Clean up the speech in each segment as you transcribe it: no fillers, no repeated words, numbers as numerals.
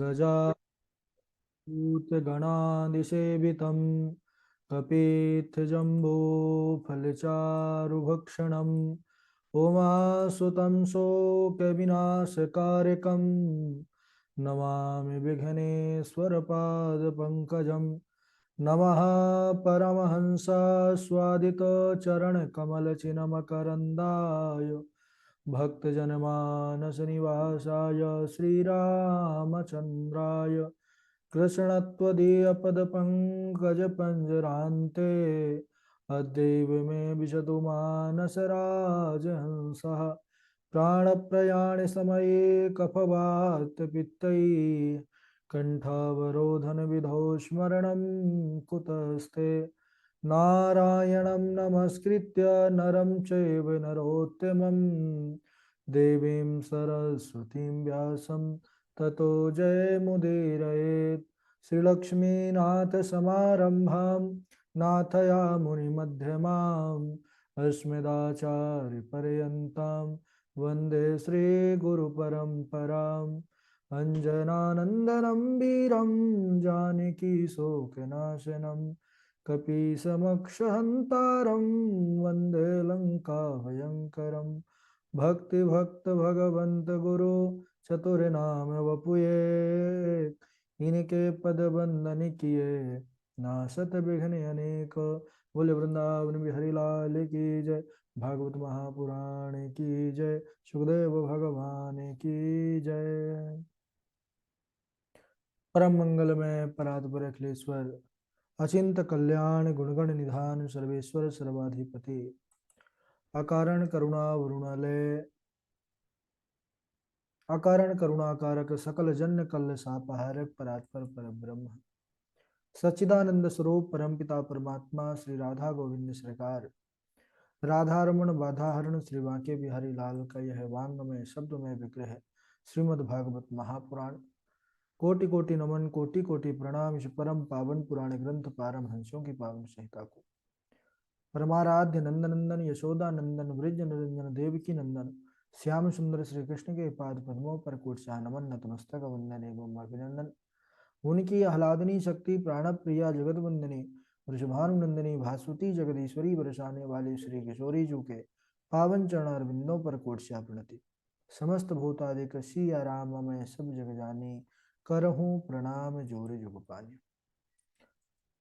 गजाभूतगणादिसेवितं कपित्थजम्बूफलचारुभक्षणम् उमासुतं शोकविनाशकारकं नमामि विघ्नेश्वरपादपङ्कजं नमः परमहंसास्वादितचरणकमलचिन्मकरन्दाय भक्तजनमानसनिवासाय श्रीरामचन्द्राय कृष्णत्वदीयपदपङ्कजपञ्जरान्ते अद्यैव मे विशतु मानसराजहंसः प्राणप्रयाणसमये कफवातपित्तैः कण्ठावरोधनविधौ स्मरणं कुतस्ते नारायणं नमस्कृत्य नरं चैव नरोत्तमं देवीं सरस्वतीं व्यासं ततो जयमुदीरयेत् श्रीलक्ष्मीनाथसमारम्भां नाथयामुनिमध्यमाम् अस्मदाचार्यपर्यन्तां वन्दे श्रीगुरुपरम्पराम् अञ्जनानन्दनं वीरं जानकीशोकनाशनं कपीशमक्षहन्तारं वन्दे लङ्काभयङ्करं भक्तिभक्त गुरु चतुर्नाम वपुये इनके पद बंदन किए नासत विघ्न अनेक। बोले वृंदावन बिहारी लाल की जय। भागवत महापुराण की जय। सुखदेव भगवान की जय। परम मंगल में परात्पर अखिलेश्वर अचिंत कल्याण गुणगण निधान सर्वेश्वर सर्वाधिपति अकारण करुणा वरुणालय अकारण करुणाकारक सकल जन्य कल्ल सापहारक परात्पर परब्रह्म सच्चिदानंद स्वरूप परमपिता परमात्मा श्री राधा गोविंद सरकार राधारमण बाधाहरण श्री बांके बिहारी लाल का यह वांगमय शब्दमय विग्रह श्रीमद् भागवत महापुराण। कोटि कोटि नमन कोटि कोटि प्रणाम इस परम पावन पुराण ग्रंथ पारमहंसों की पावन संहिता को परमाराध्य नंदनंदन यशोदा नंदन वृज निरंजन देवकी नंदन श्याम सुंदर श्री कृष्ण के पाद पद्मों पर कोटि नमन नतमस्तक वंदन एवं अभिनंदन। उनकी आह्लादनी शक्ति प्राण प्रिया जगत वंदनी वृषभानुनंदनी भासुती जगदीश्वरी बरसाने वाली श्री किशोरी जू के पावन चरण अरविंदों पर कोटि प्रणति। समस्त भूतादिक सिया राम मैं सब जग जानी करहूँ प्रणाम जोरे जुग पानी।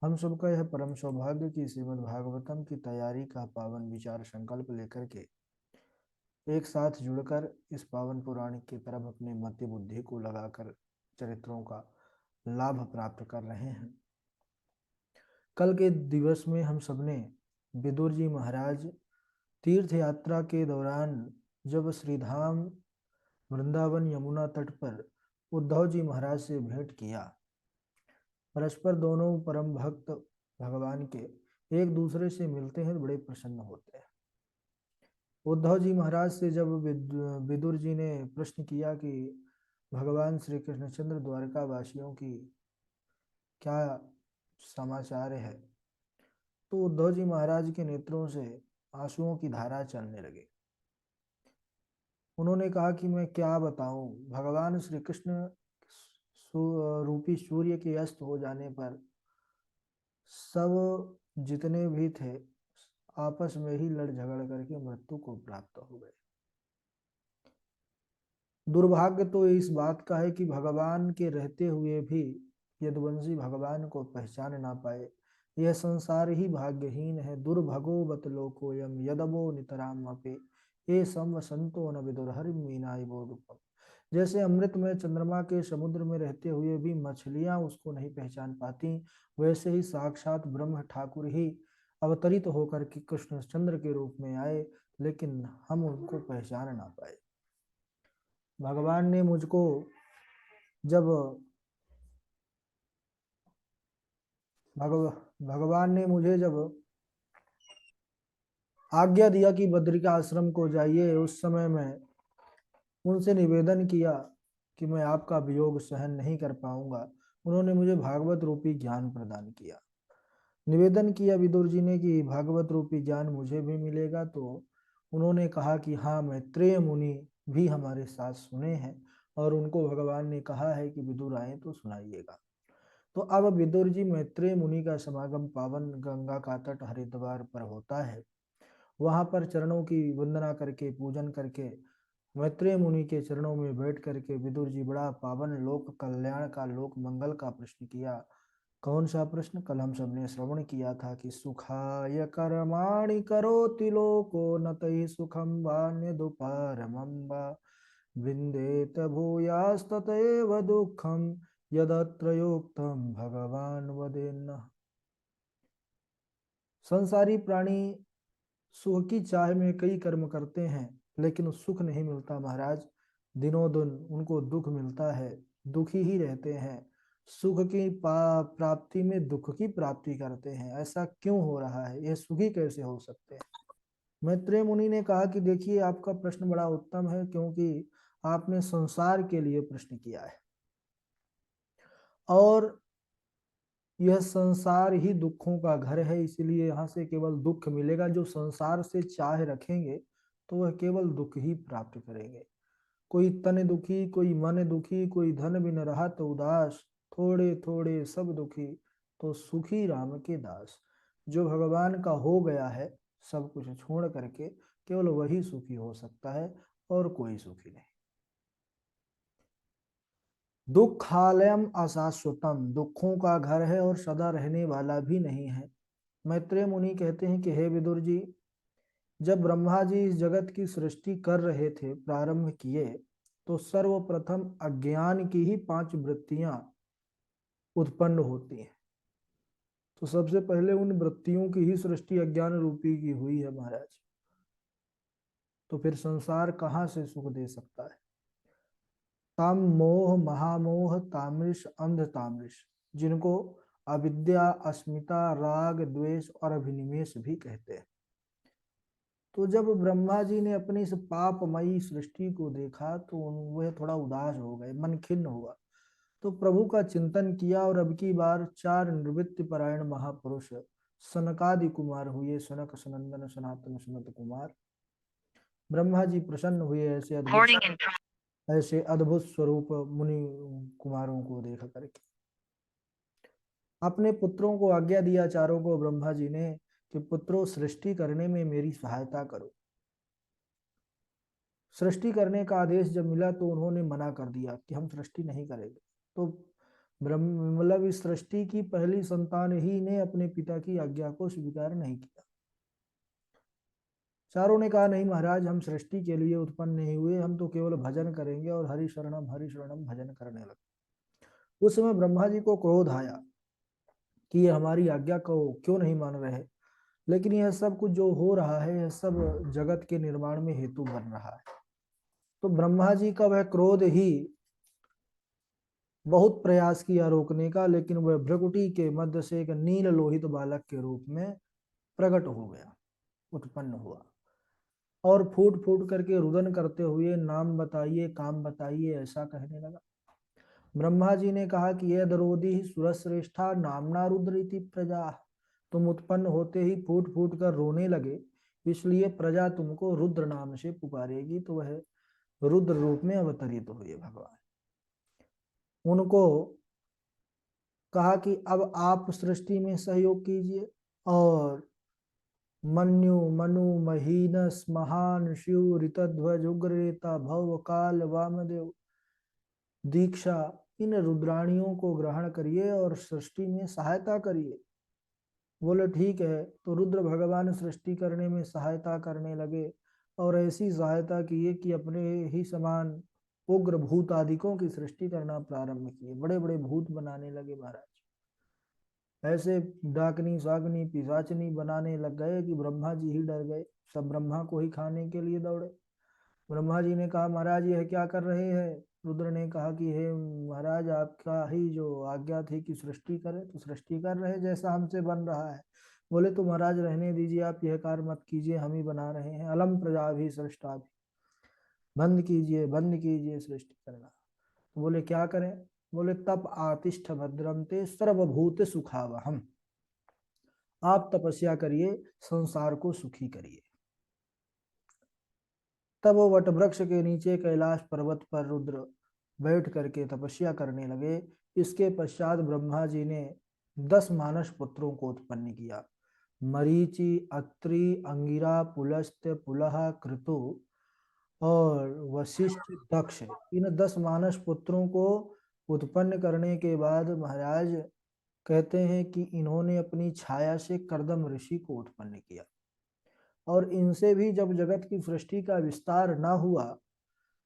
हम सबका यह परम सौभाग्य की श्रीमद् भागवतम की तैयारी का पावन विचार संकल्प लेकर के एक साथ जुड़कर इस पावन पुराण की तरफ अपनी मति बुद्धि को लगाकर चरित्रों का लाभ प्राप्त कर रहे हैं। कल के दिवस में हम सबने विदुर जी महाराज तीर्थ यात्रा के दौरान जब श्रीधाम वृंदावन यमुना तट पर उद्धव जी महाराज से भेंट किया, परस्पर दोनों परम भक्त भगवान के एक दूसरे से मिलते हैं, बड़े प्रसन्न होते हैं। उद्धव जी महाराज से जब विदुर जी ने प्रश्न किया कि भगवान श्री कृष्णचंद्र द्वारका वासियों की क्या समाचार है, तो उद्धव जी महाराज के नेत्रों से आंसुओं की धारा चलने लगे। उन्होंने कहा कि मैं क्या बताऊं, भगवान श्री कृष्ण रूपी सूर्य के अस्त हो जाने पर सब जितने भी थे आपस में ही लड़ झगड़ करके मृत्यु को प्राप्त हो गए। दुर्भाग्य तो इस बात का है कि भगवान के रहते हुए भी यदुवंशी भगवान को पहचान ना पाए। यह संसार ही भाग्यहीन है। दुर्भगो बत लोकोयम यदवो नितराम अपे ये सम संतो न विदुरहरि मीनाई बोधुपम। जैसे अमृत में चंद्रमा के समुद्र में रहते हुए भी मछलियां उसको नहीं पहचान पाती, वैसे ही साक्षात ब्रह्म ठाकुर ही अवतरित होकर के कृष्ण चंद्र के रूप में आए, लेकिन हम उनको पहचान ना पाए। भगवान ने मुझको जब भगवान ने मुझे जब आज्ञा दिया कि बद्रिका आश्रम को जाइए, उस समय मैं उनसे निवेदन किया कि मैं आपका वियोग सहन नहीं कर पाऊंगा। उन्होंने मुझे भागवत रूपी ज्ञान प्रदान किया। निवेदन किया विदुर जी ने कि भागवत रूपी ज्ञान मुझे भी मिलेगा, तो उन्होंने कहा कि हाँ, मैत्रेय मुनि भी हमारे साथ सुने हैं और उनको भगवान ने कहा है कि विदुर आए तो सुनाइएगा। तो अब विदुर जी मैत्रेय मुनि का समागम पावन गंगा का तट हरिद्वार पर होता है। वहां पर चरणों की वंदना करके पूजन करके मैत्रेय मुनि के चरणों में बैठ करके विदुर जी बड़ा पावन लोक कल्याण का लोक मंगल का प्रश्न किया। कौन सा प्रश्न? कल हम सबने श्रवण किया था कि सुखाय कर्माणि करोति लोको न तैः सुखम वान्यदुपारमं वा विन्देत भूयास्ततएव दुःखम यदत्र योक्तम भगवान वदेन्न। संसारी प्राणी सुख की चाह में कई कर्म करते हैं लेकिन सुख नहीं मिलता महाराज। दिनों दिन उनको दुख मिलता है, दुखी ही रहते हैं। सुख की प्राप्ति में दुख की प्राप्ति करते हैं। ऐसा क्यों हो रहा है? ये सुखी कैसे हो सकते हैं? मैत्रेय मुनि ने कहा कि देखिए, आपका प्रश्न बड़ा उत्तम है, क्योंकि आपने संसार के लिए प्रश्न किया है और यह संसार ही दुखों का घर है, इसलिए यहाँ से केवल दुख मिलेगा। जो संसार से चाह रखेंगे तो वह केवल दुख ही प्राप्त करेंगे। कोई तन दुखी, कोई मन दुखी, कोई धन बिन रहत उदास, थोड़े थोड़े सब दुखी, तो सुखी राम के दास। जो भगवान का हो गया है सब कुछ छोड़ करके, केवल वही सुखी हो सकता है और कोई सुखी नहीं। दुखालयम अशाश्वतम, दुखों का घर है और सदा रहने वाला भी नहीं है। मैत्रेय मुनि कहते हैं कि हे विदुर जी, जब ब्रह्मा जी इस जगत की सृष्टि कर रहे थे, प्रारंभ किए, तो सर्वप्रथम अज्ञान की ही 5 वृत्तियां उत्पन्न होती हैं। तो सबसे पहले उन वृत्तियों की ही सृष्टि अज्ञान रूपी की हुई है महाराज। तो फिर संसार कहाँ से सुख दे सकता है? तम मोह महामोह तामृष अंध तामृष, जिनको अविद्या, अस्मिता, राग, द्वेष और अभिनिवेश भी कहते हैं। तो जब ब्रह्मा जी ने अपनी इस पापमयी सृष्टि को देखा तो वह थोड़ा उदास हो गए, मन खिन्न हुआ। तो प्रभु का चिंतन किया और अब की बार 4 निवृत्ति परायण महापुरुष सनकादि कुमार हुए, सनक सनंदन सनातन सनत कुमार। ब्रह्मा जी प्रसन्न हुए ऐसे अद्भुत स्वरूप मुनि कुमारों को देख करके। अपने पुत्रों को आज्ञा दिया, चारों को, ब्रह्मा जी ने, कि पुत्रों सृष्टि करने में मेरी सहायता करो। सृष्टि करने का आदेश जब मिला तो उन्होंने मना कर दिया कि हम सृष्टि नहीं करेंगे। तो ब्रह्म मतलब इस सृष्टि की पहली संतान ही ने अपने पिता की आज्ञा को स्वीकार नहीं किया। चारों ने कहा नहीं महाराज, हम सृष्टि के लिए उत्पन्न नहीं हुए, हम तो केवल भजन करेंगे, और हरि शरणम भजन करने लगे। उस समय ब्रह्मा जी को क्रोध आया कि ये हमारी आज्ञा को क्यों नहीं मान रहे। लेकिन यह सब कुछ जो हो रहा है, यह सब जगत के निर्माण में हेतु बन रहा है। तो ब्रह्मा जी का वह क्रोध ही बहुत प्रयास किया रोकने का, लेकिन वह भ्रकुटी के मध्य से एक नील लोहित बालक के रूप में प्रकट हो गया, उत्पन्न हुआ, और फूट फूट करके रुदन करते हुए नाम बताइए, काम बताइए, ऐसा कहने लगा। ब्रह्मा जी ने कहा कि यह द्रौदी सुरश्रेष्ठा नामना रुद्र इति प्रजा, तुम उत्पन्न होते ही फूट फूट कर रोने लगे, इसलिए प्रजा तुमको रुद्र नाम से पुकारेगी। तो वह रुद्र रूप में अवतरित हुए भगवान। उनको कहा कि अब आप सृष्टि में सहयोग कीजिए, और मन्यु मनु महीनस महान शिव ऋतध्वज उग्ररेता भव काल वामदेव दीक्षा, इन रुद्राणियों को ग्रहण करिए और सृष्टि में सहायता करिए। बोले ठीक है। तो रुद्र भगवान सृष्टि करने में सहायता करने लगे, और ऐसी सहायता किए कि अपने ही समान उग्र भूत आदिकों की सृष्टि करना प्रारंभ किए। बड़े बड़े भूत बनाने लगे महाराज। ऐसे डाकनी सागनी पिशाचनी बनाने लग गए कि ब्रह्मा जी ही डर गए। सब ब्रह्मा को ही खाने के लिए दौड़े। ब्रह्मा जी ने कहा महाराज यह क्या कर रहे हैं? रुद्र ने कहा कि हे महाराज, आपका ही जो आज्ञा थी कि सृष्टि करें तो सृष्टि कर रहे, जैसा हमसे बन रहा है। बोले तो महाराज रहने दीजिए, आप यह कार्य मत कीजिए, हम ही बना रहे हैं। अलम प्रजा भी सृष्टा भी, बंद कीजिए सृष्टि करना। तो बोले क्या करें? बोले तप आतिष्ठ भद्रम ते सर्वभूत सुखावहम, आप तपस्या करिए, संसार को सुखी करिए। तब वो वट वृक्ष के नीचे कैलाश पर्वत पर रुद्र बैठ करके तपस्या करने लगे। इसके पश्चात ब्रह्मा जी ने 10 मानस पुत्रों को उत्पन्न किया। मरीचि, अत्रि, अंगिरा, पुलस्त्य, पुलह, क्रतु और वशिष्ठ, दक्ष, इन 10 मानस पुत्रों को उत्पन्न करने के बाद महाराज कहते हैं कि इन्होंने अपनी छाया से कर्दम ऋषि को उत्पन्न किया। और इनसे भी जब जगत की सृष्टि का विस्तार न हुआ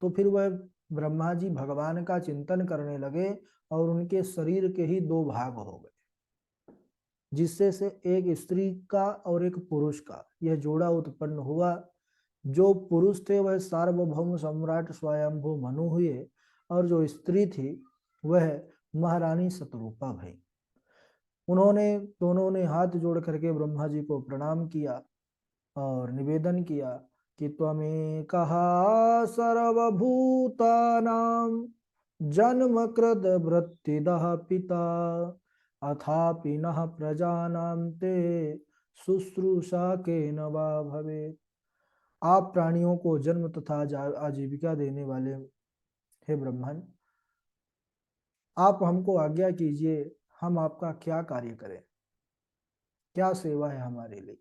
तो फिर वह ब्रह्मा जी भगवान का चिंतन करने लगे और उनके शरीर के ही 2 भाग हो गए, जिससे से एक स्त्री का और एक पुरुष का यह जोड़ा उत्पन्न हुआ। जो पुरुष थे वह सार्वभौम सम्राट स्वयंभू मनु हुए और जो स्त्री थी वह महारानी शतरूपा भई। उन्होंने दोनों ने हाथ जोड़ करके ब्रह्मा जी को प्रणाम किया और निवेदन किया कि त्वमेकः सर्वभूतानां जन्मकृत वृत्तिदः पिता अथापि नः प्रजानां ते शुश्रूषा केन वा भवेत्। आप प्राणियों को जन्म तथा आजीविका देने वाले हे ब्रह्मन, आप हमको आज्ञा कीजिए, हम आपका क्या कार्य करें, क्या सेवा है हमारे लिए।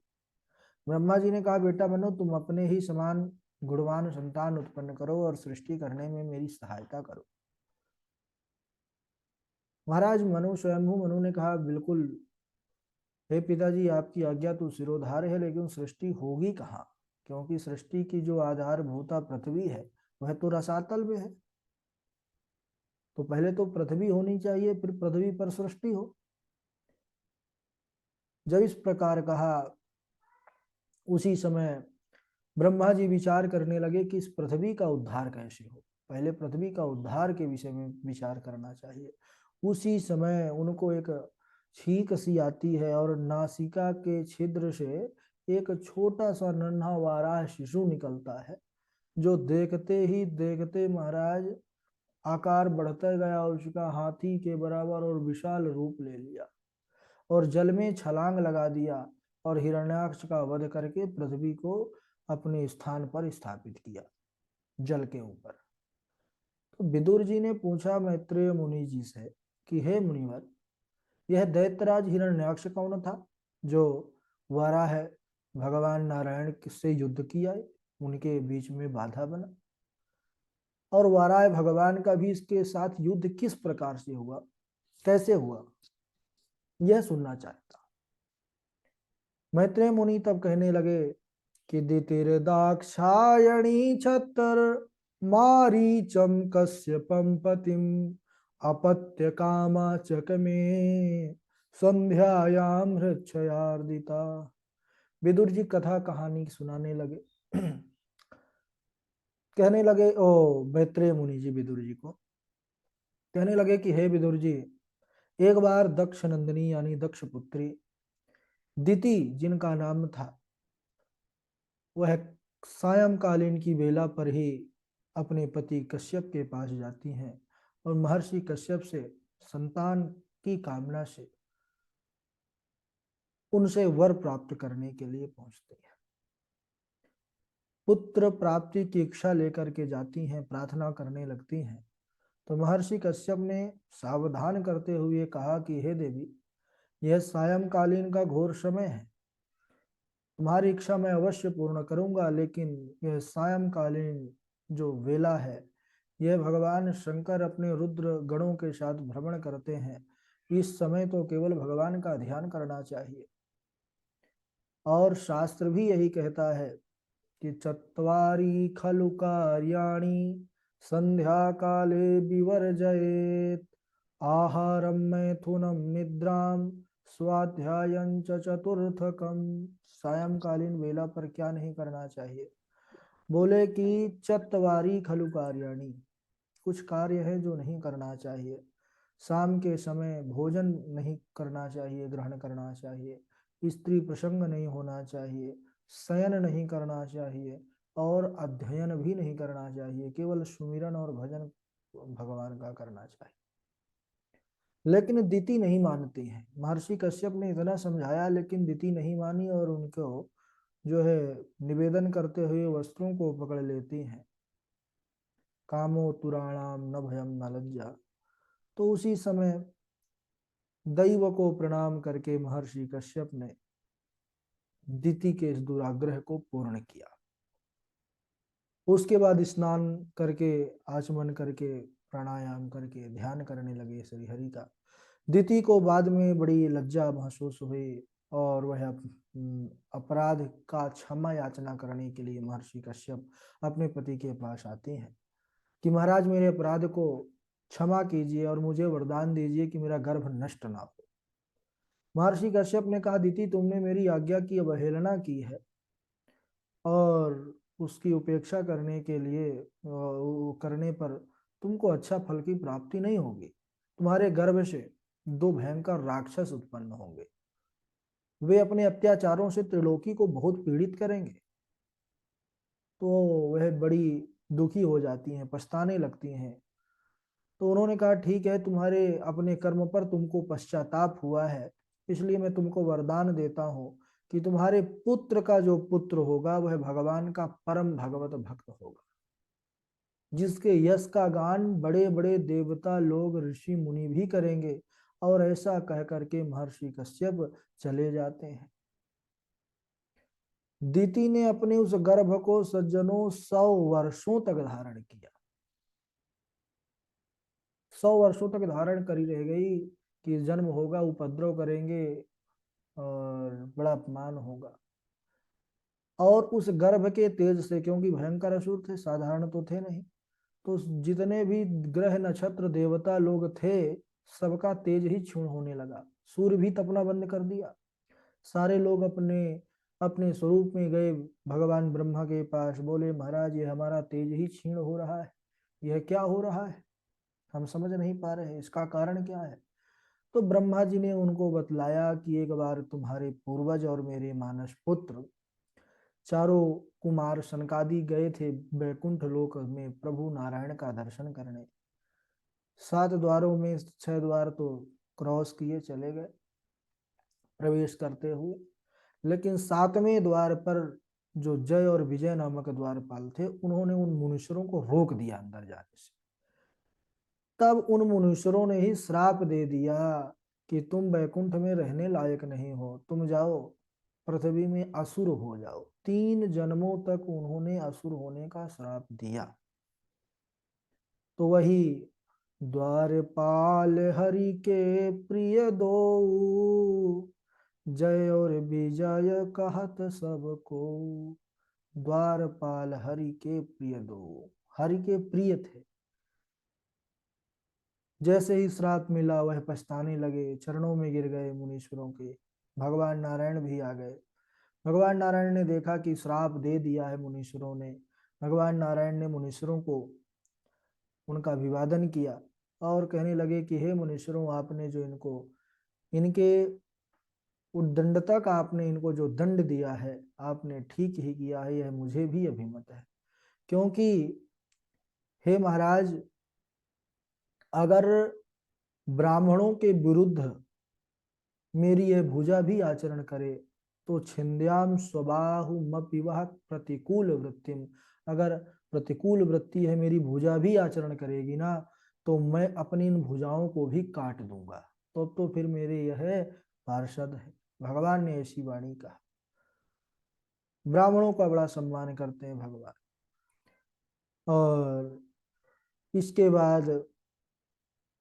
ब्रह्मा जी ने कहा, बेटा मनु, तुम अपने ही समान गुणवान संतान उत्पन्न करो और सृष्टि करने में मेरी सहायता करो। महाराज मनु स्वयंभू मनु ने कहा, बिल्कुल हे पिताजी, आपकी आज्ञा तो सिरोधार्य है, लेकिन सृष्टि होगी कहाँ, क्योंकि सृष्टि की जो आधारभूता पृथ्वी है वह तो रसातल में है। तो पहले तो पृथ्वी होनी चाहिए, फिर पृथ्वी पर सृष्टि हो। जब इस प्रकार कहा उसी समय ब्रह्मा जी विचार करने लगे कि इस पृथ्वी का उद्धार कैसे हो। पहले पृथ्वी का उद्धार के विषय में विचार करना चाहिए। उसी समय उनको एक छींक सी आती है और नासिका के छिद्र से एक छोटा सा नन्हा वाराह शिशु निकलता है, जो देखते ही देखते महाराज आकार बढ़ता गया और उसका हाथी के बराबर और विशाल रूप ले लिया और जल में छलांग लगा दिया और हिरण्याक्ष का वध करके पृथ्वी को अपने स्थान पर स्थापित किया, जल के ऊपर। तो विदुर जी ने पूछा मैत्रेय मुनि जी से कि हे मुनिवर, यह दैत्यराज हिरण्याक्ष कौन था जो वराह भगवान नारायण से युद्ध किया, उनके बीच में बाधा बना, और वाराह भगवान का भी इसके साथ युद्ध किस प्रकार से हुआ, कैसे हुआ, यह सुनना चाहता। मैत्रेय मुनि तब कहने लगे कि दितिर दाक्षायणी छतर मारीचम कश्यपम पतिम अपत्य कामाचक में संध्यायाम हृच्छयार्दिता। विदुर जी कथा कहानी सुनाने लगे। कहने लगे, ओ मैत्रेय मुनि जी विदुर जी को कहने लगे कि हे विदुर जी, एक बार दक्ष नंदिनी यानी दक्ष पुत्री दिति जिनका नाम था, वह सायंकालीन की बेला पर ही अपने पति कश्यप के पास जाती हैं और महर्षि कश्यप से संतान की कामना से उनसे वर प्राप्त करने के लिए पहुंचती हैं। पुत्र प्राप्ति की इच्छा लेकर के जाती हैं, प्रार्थना करने लगती हैं। तो महर्षि कश्यप ने सावधान करते हुए कहा कि हे देवी, यह सायंकालीन का घोर समय है, तुम्हारी इच्छा मैं अवश्य पूर्ण करूंगा, लेकिन यह सायंकालीन जो वेला है, यह भगवान शंकर अपने रुद्र गणों के साथ भ्रमण करते हैं। इस समय तो केवल भगवान का ध्यान करना चाहिए। और शास्त्र भी यही कहता है कि चत्वारि खलु कार्याणि संध्या काले विवर्जयेत् आहारम मैथुनम निद्राम स्वाध्यायं च चतुर्थकम। सायंकालीन वेला पर क्या नहीं करना चाहिए? बोले कि चत्वारि खलु कार्याणि, कुछ कार्य है जो नहीं करना चाहिए। शाम के समय भोजन नहीं करना चाहिए, ग्रहण करना चाहिए, स्त्री प्रसंग नहीं होना चाहिए, शयन नहीं करना चाहिए और अध्ययन भी नहीं करना चाहिए, केवल सुमिरन और भजन भगवान का करना चाहिए। लेकिन दिति नहीं मानती है। महर्षि कश्यप ने इतना समझाया लेकिन दिति नहीं मानी और उनको जो है निवेदन करते हुए वस्त्रों को पकड़ लेती हैं। कामो तुराणाम न भयम न लज्जा। तो उसी समय दैव को प्रणाम करके महर्षि कश्यप ने दिति के इस दुराग्रह को पूर्ण किया। उसके बाद स्नान करके, आचमन करके, प्राणायाम करके ध्यान करने लगे श्री हरि का। दिति को बाद में बड़ी लज्जा महसूस हुई और वह अपराध का क्षमा याचना करने के लिए महर्षि कश्यप अपने पति के पास आते हैं कि महाराज मेरे अपराध को क्षमा कीजिए और मुझे वरदान दीजिए कि मेरा गर्भ नष्ट ना हो। महर्षि कश्यप ने कहा, दिति तुमने मेरी आज्ञा की अवहेलना की है और उसकी उपेक्षा करने के लिए करने पर तुमको अच्छा फल की प्राप्ति नहीं होगी। तुम्हारे गर्भ से दो भयंकर राक्षस उत्पन्न होंगे। वे अपने अत्याचारों से त्रिलोकी को बहुत पीड़ित करेंगे। तो वह बड़ी दुखी हो जाती हैं, पछताने लगती हैं। तो उन्होंने कहा, ठीक है, तुम्हारे अपने कर्म पर तुमको पश्चाताप हुआ है, इसलिए मैं तुमको वरदान देता हूँ कि तुम्हारे पुत्र का जो पुत्र होगा वह भगवान का परम भगवत भक्त होगा, जिसके यश का गान बड़े बड़े देवता लोग, ऋषि मुनि भी करेंगे। और ऐसा कह करके महर्षि कश्यप चले जाते हैं। दिति ने अपने उस गर्भ को सज्जनों 100 वर्षों तक धारण किया। 100 वर्षों तक धारण करी रह गई कि जन्म होगा, उपद्रव करेंगे और बड़ा अपमान होगा। और उस गर्भ के तेज से, क्योंकि भयंकर असुर थे, साधारण तो थे नहीं, तो जितने भी ग्रह नक्षत्र देवता लोग थे सबका तेज ही क्षीण होने लगा। सूर्य भी तपना बंद कर दिया। सारे लोग अपने अपने स्वरूप में गए भगवान ब्रह्मा के पास, बोले महाराज ये हमारा तेज ही क्षीण हो रहा है, यह क्या हो रहा है, हम समझ नहीं पा रहे हैं, इसका कारण क्या है। तो ब्रह्मा जी ने उनको बतलाया कि एक बार तुम्हारे पूर्वज और मेरे मानस पुत्र चारों कुमार सनकादि गए थे वैकुंठ लोक में प्रभु नारायण का दर्शन करने। 7 द्वारों में 6 द्वार तो क्रॉस किए चले गए प्रवेश करते हुए, लेकिन 7वें द्वार पर जो जय और विजय नामक द्वारपाल थे उन्होंने उन मुनीश्वरों को रोक दिया अंदर जाने से। तब उन मुनीश्वरों ने ही श्राप दे दिया कि तुम वैकुंठ में रहने लायक नहीं हो, तुम जाओ पृथ्वी में असुर हो जाओ। 3 जन्मों तक उन्होंने असुर होने का श्राप दिया। तो वही द्वारपाल हरि के प्रिय दो, जय और विजय कहत सबको। द्वारपाल हरि के प्रिय दो, हरि के प्रिय थे। जैसे ही श्राप मिला वह पछताने लगे, चरणों में गिर गए मुनीश्वरों के। भगवान नारायण भी आ गए। भगवान नारायण ने देखा कि श्राप दे दिया है मुनीश्वरों ने। भगवान नारायण ने मुनीश्वरों को उनका अभिवादन किया और कहने लगे कि हे मुनीश्वरों, आपने जो इनको इनके उद्दंडता का आपने इनको जो दंड दिया है आपने ठीक ही किया है, यह मुझे भी अभिमत है। क्योंकि हे महाराज, अगर ब्राह्मणों के विरुद्ध मेरी यह भुजा भी आचरण करे तो छिंद्याम स्वबाहु मपिवाह प्रतिकूल वृत्तिम, अगर प्रतिकूल वृत्ति है मेरी भुजा भी आचरण करेगी ना, तो मैं अपनी इन भुजाओं को भी काट दूंगा। तो फिर मेरे यह पार्षद है। भगवान ने ऐसी वाणी कहा। ब्राह्मणों का बड़ा सम्मान करते हैं भगवान। और इसके बाद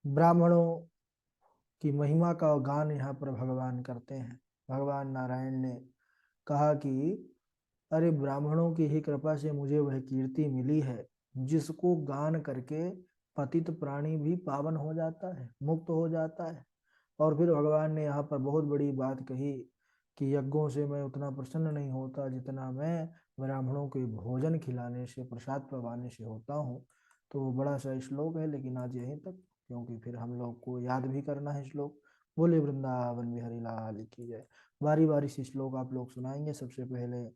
ब्राह्मणों की महिमा का गान यहाँ पर भगवान करते हैं। भगवान नारायण ने कहा कि अरे ब्राह्मणों की ही कृपा से मुझे वह कीर्ति मिली है जिसको गान करके पतित प्राणी भी पावन हो जाता है, मुक्त हो जाता है। और फिर भगवान ने यहाँ पर बहुत बड़ी बात कही कि यज्ञों से मैं उतना प्रसन्न नहीं होता जितना मैं ब्राह्मणों के भोजन खिलाने से, प्रसाद पवाने से होता हूँ। तो बड़ा सा श्लोक है, लेकिन आज यहीं तक, क्योंकि फिर हम लोग को याद भी करना है श्लोक। बोले वृंदावन बिहारी लाल की जय। बारी बारी से श्लोक आप लोग सुनाएंगे। सबसे पहले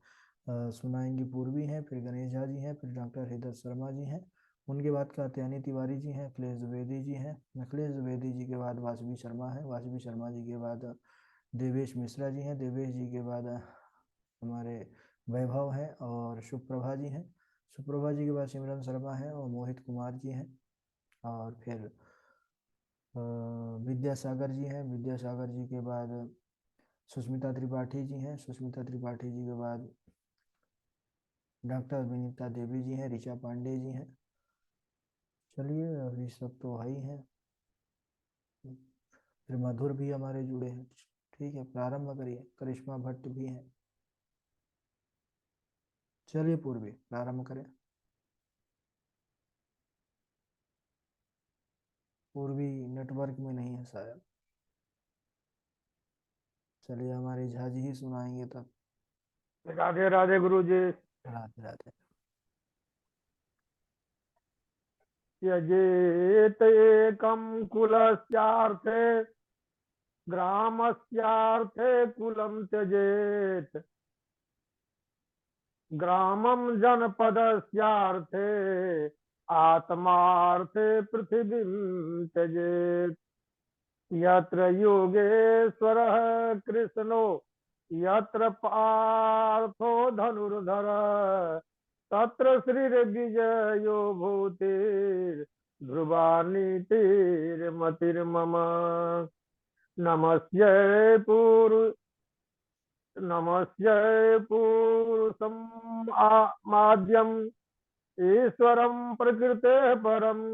सुनाएंगे पूर्वी हैं, फिर गणेश झा जी हैं, फिर डॉक्टर हृदय शर्मा जी हैं, उनके बाद कात्यायनी तिवारी जी हैं, अखिलेश द्विवेदी जी हैं, अखिलेश द्विवेदी जी के बाद वासवी शर्मा है, वासवी शर्मा जी के बाद देवेश मिश्रा जी हैं, देवेश जी के बाद हमारे वैभव हैं और सुप्रभा जी हैं। सुप्रभा जी के बाद सिमरन शर्मा है और मोहित कुमार जी हैं। और फिर विद्यासागर जी हैं। विद्यासागर जी के बाद सुष्मिता त्रिपाठी जी हैं। सुष्मिता त्रिपाठी जी के बाद डॉक्टर विनीता देवी जी हैं। ऋचा पांडे जी हैं। चलिए अभी सब तो है ही हैं। फिर मधुर भी हमारे जुड़े हैं। ठीक है, प्रारंभ करिए। करिश्मा भट्ट भी हैं। चलिए पूर्वी प्रारंभ करें। पूर्वी नेटवर्क में नहीं है शायद। चलिए हमारी झा जी ही सुनाएंगे तब। राधे राधे गुरु जी। राधे राधे। त्यजेत एकं कुलस्यार्थे ग्रामस्यार्थे कुलं त्यजेत ग्रामं जनपदस्यार्थे आत्मार्थे पृथिवीं त्यजेत। यत्र योगेश्वरः कृष्णो यत्र पार्थो धनुर्धरः तत्र श्रीर्विजयो भूतिर् ध्रुवा नीतिर्मतिर्मम। नमस्ये पुरुषं माद्यम् ईश्वरं प्रकृतेः परम्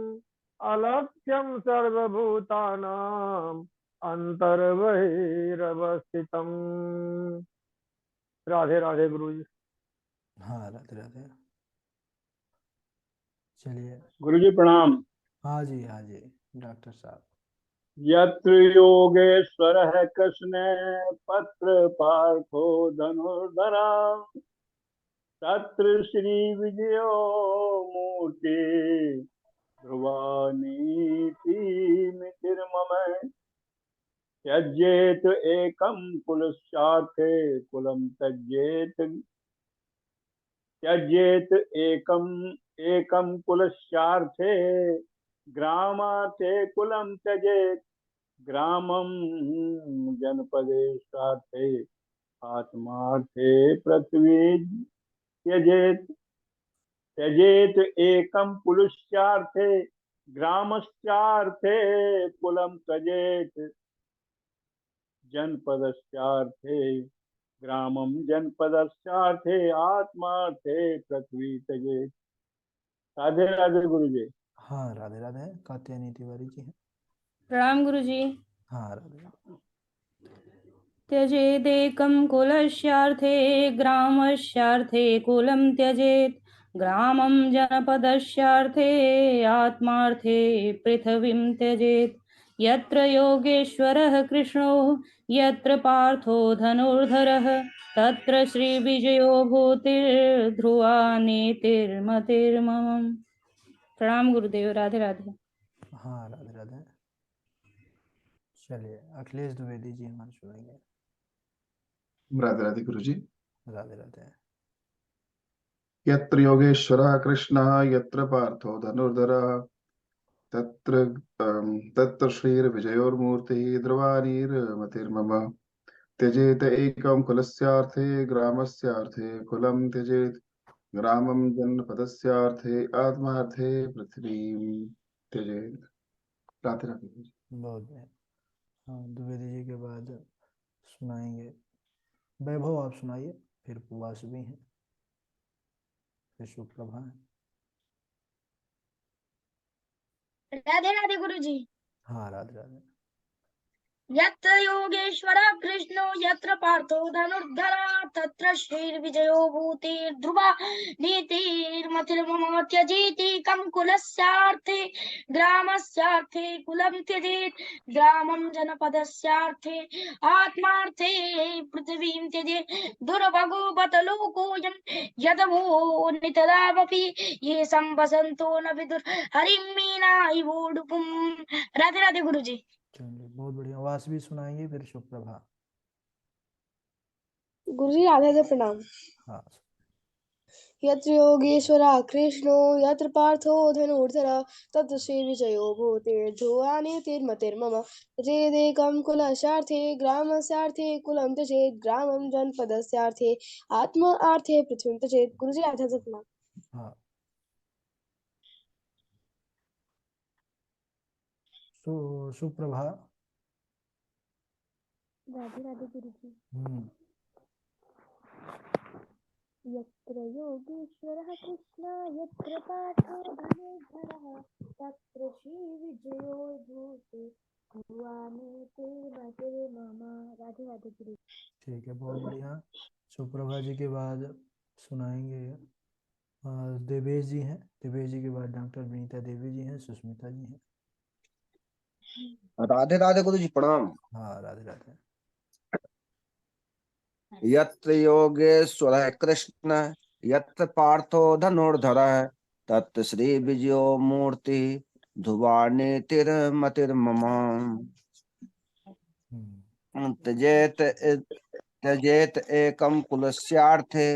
अलक्ष्यं सर्वभूतानां अंतर्बहिरवस्थितम्। राधे राधे गुरु जी। हाँ राधे राधे। चलिए। गुरु जी प्रणाम। हाँ जी हाँ जी डॉक्टर साहब। यत्र योगेश्वरः कृष्ण पत्र पार्थो धनुर्धरा तत्र श्री विजयो मूर्ति ध्रुवा नीतिर्मम। त्यजेत एकं कुलस्यार्थे कुलं त्यजेत एकं कुलस्यार्थे ग्रामार्थे कुलं त्यजेत ग्रामं जनपदे सार्थे आत्मार्थे पृथ्वी त्यजेत। त्यजेत एकं पुरुषार्थे ग्रामस्यार्थे कुलं त्यजेत जनपदस्यार्थे ग्रामं जनपदस्यार्थे आत्मार्थे पृथ्वी त्यजेत। राधे राधे गुरु जी। हाँ राधे राधे। कात्यायनी तिवारी जी हैं। प्रणाम गुरु जी। हाँ राधे राधे। त्यजेदेकं कुलस्यार्थे ग्रामस्यार्थे कुलं त्यजेत् ग्रामं जनपदस्यार्थे आत्मार्थे पृथिवीं त्यजेत्। यत्र योगेश्वरः कृष्णो यत्र पार्थो धनुर्धरः तत्र श्रीविजयो भूतिर्ध्रुवा नीतिर्मतिर्मम। प्रणाम गुरुदेव। राधे राधे। हाँ राधे राधे। चलिए अखिलेश द्विवेदी जी हमारे सुनेंगे। राधे राधे गुरु जी। राधे राधे। यत्र योगेश्वरः कृष्णः यत्र पार्थो धनुर्धरः तत्र तत्र श्रीर्विजयोर्मूर्तिः ध्रुवानीर्मतिर्मम। त्यजेत एकं कुलस्यार्थे ग्रामस्यार्थे कुलं त्यजेत ग्रामं जनपदस्यार्थे आत्मार्थे पृथ्वीं त्यजेत। राधे राधे गुरु जी। बहुत बढ़िया। हाँ द्विवेदी जी के बाद सुनाएंगे वैभव। आप सुनाइए। फिर उपवास भी हैं। फिर सुप्रभा है। राधे राधे गुरु जी। हाँ राधे राधे। यत्र योगेश्वरः कृष्णो यत्र पार्थो धनुर्धरः तत्र श्रीर्विजयो भूतिर्ध्रुवा नीतिर्मतिर्मम। त्यजेतेकं कुलस्यार्थे ग्रामस्यार्थे कुलं त्यजेत् ग्रामं जनपदस्यार्थे आत्मार्थे पृथिवीं त्यजेत्। दुर्भगो बत लोकोऽयं यदवो नितदामपि ये संवसन्तो न विदुर हरिं मीना इवोडुपुम्। राधे राधे गुरु जी। चलिए बहुत बढ़िया। वास भी सुनाएंगे। फिर सुप्रभा। गुरु जी राधे राधे प्रणाम। हाँ। यत्र योगेश्वरः कृष्णो यत्र पार्थो धनुर्धरः तत्र श्रीविजयो भूतिर्ध्रुवा नीतिर्मतिर्मम। त्यजेदेकं कुलस्यार्थे ग्रामस्यार्थे कुलं त्यजेत् ग्रामं जनपदस्यार्थे आत्मार्थे पृथ्वीं त्यजेत्। गुरु जी राधे राधे प्रणाम। हाँ सुप्रभा। राधे राधे गुरु जी। यत्र योगेश्वरः कृष्ण यत्र पार्थो धनुर्धरः तत्र श्रीविजयो भूते भुवाने ते मतिर्मम। राधे राधे गुरु। ठीक है, बहुत बढ़िया। सुप्रभा जी के बाद सुनाएंगे देवेश जी हैं। देवेश जी के बाद डॉक्टर विनीता देवी जी हैं, सुष्मिता जी हैं। राधे राधे गुरु जी प्रणाम। हाँ, राधे राधे। यत्र योगेश्वरः कृष्ण यत्र पार्थो धनुर्धरः तत्र श्री विजयो मूर्ति ध्रुवाने तिरमतिर्मम। त्यजेत एकम कुलस्यार्थे